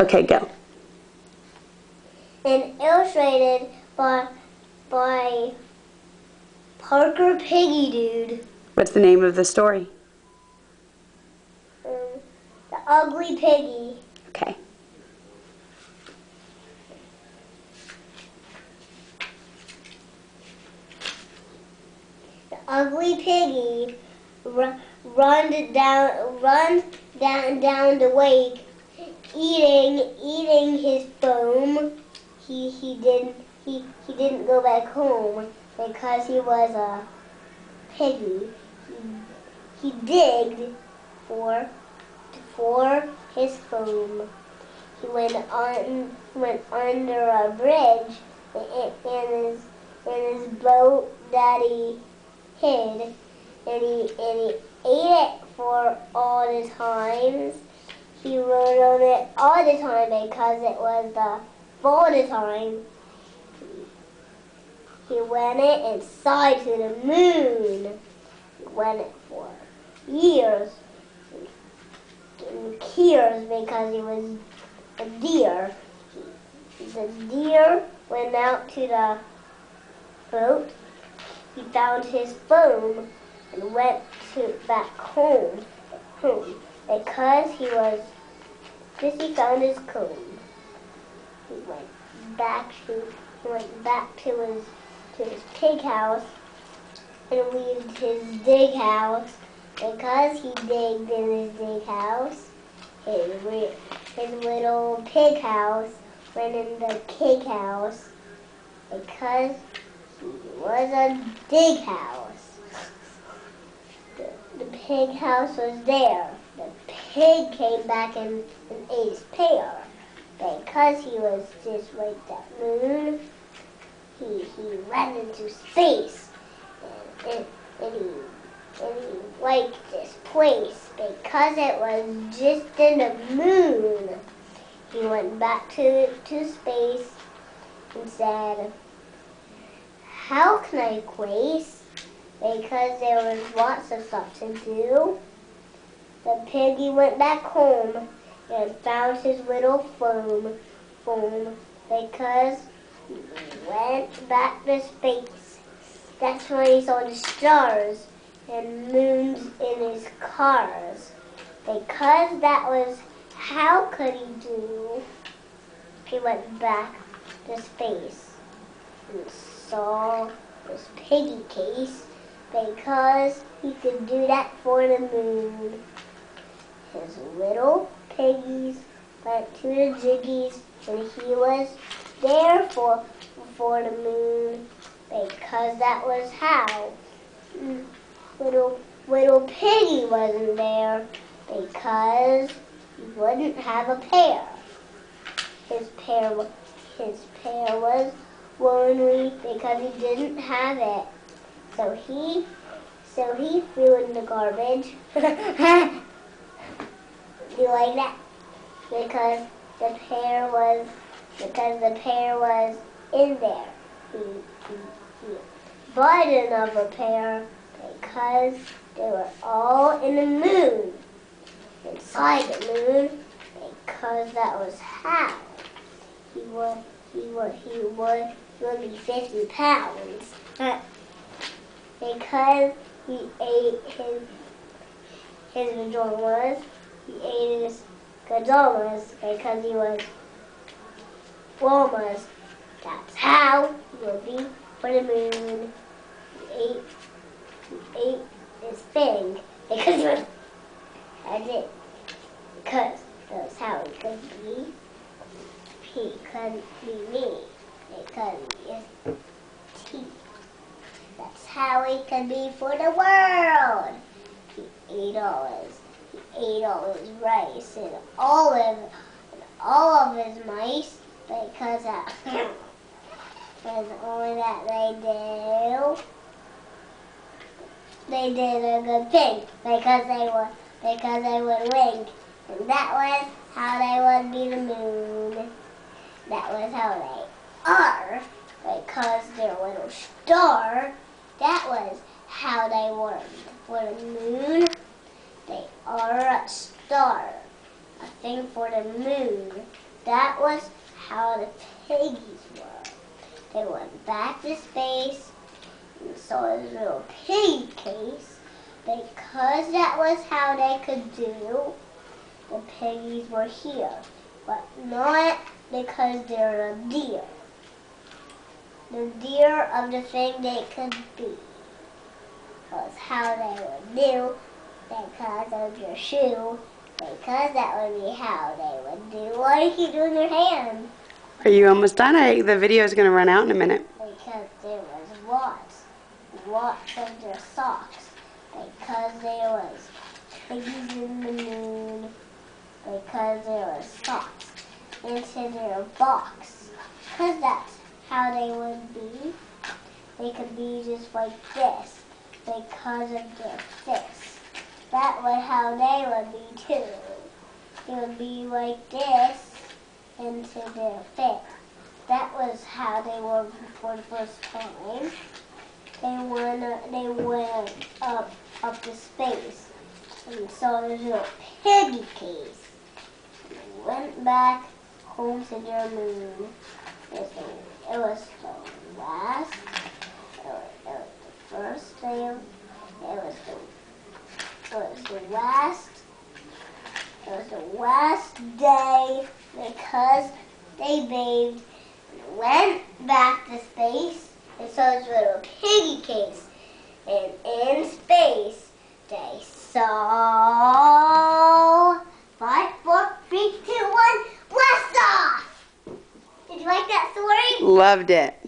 Okay, go. And illustrated by Parker Piggy Dude. What's the name of the story? The Ugly Piggy. Okay. The Ugly Piggy runs down the lake, eating his foam. He didn't go back home because he was a piggy. He digged for his foam. He went under a bridge, and his boat daddy hid, and he ate it for all the times. He rode on it all the time because it was the fall time. He went it inside to the moon. He went it for years and years because he was a deer. The deer went out to the boat. He found his foam and went back home because he found his comb. He went back to his pig house and left his dig house because he digged in his dig house. His little pig house went in the pig house because he was a dig house. The pig house was there. The pig came back and ate his pear because he was just like that moon. He ran into space and he liked this place because it was just in the moon. He went back to space and said, "How can I place?" Because there was lots of stuff to do. The piggy went back home and found his little foam because he went back to space. That's when he saw the stars and moons in his cars. Because that was, how could he do? He went back to space and saw this piggy case because he could do that for the moon. His little piggies went to the jiggies and he was there for the moon because that was how. Little piggy wasn't there because he wouldn't have a pear. His pear was lonely because he didn't have it. So he threw in the garbage. You like that? Because the pear was in there. He bought another pear because they were all in the moon. Inside the moon, because that was how he would be 50 pounds. Because he ate his pajamas, he ate his pajamas because he was Walmas. That's how he would be for the moon. He ate his thing because he was, that's it. Because that's how he could be. He couldn't be me because he is teeth. That's how he could be for the world. He ate all his rice and all of his mice because that was only that they did a good thing because they would wink, and that was how they would be the moon. That was how they are because they're a little star. That was how they were for the moon. They are a star, a thing for the moon. That was how the piggies were. They went back to space and saw this little piggy case. Because that was how they could do, the piggies were here. But not because they're a deer. The deer of the thing they could be. Was how they would do because of your shoe. Because that would be how they would do. Why do you keep doing your hand? Are you almost done? The video is going to run out in a minute. Because there was lots of their socks. Because there was piggies in the moon. Because there was socks into their box. Because that's how they would be. They could be just like this. Because of their fists. That was how they would be too. They would be like this into their fist. That was how they were for the first time. They went up to space and saw this little piggy case. They went back home to their moon. It was the last. It was the first day of. It was the last day because they bathed and went back to space and saw this little piggy case. And in space, they saw 5, 4, 3, 2, 1, blast off! Did you like that story? Loved it.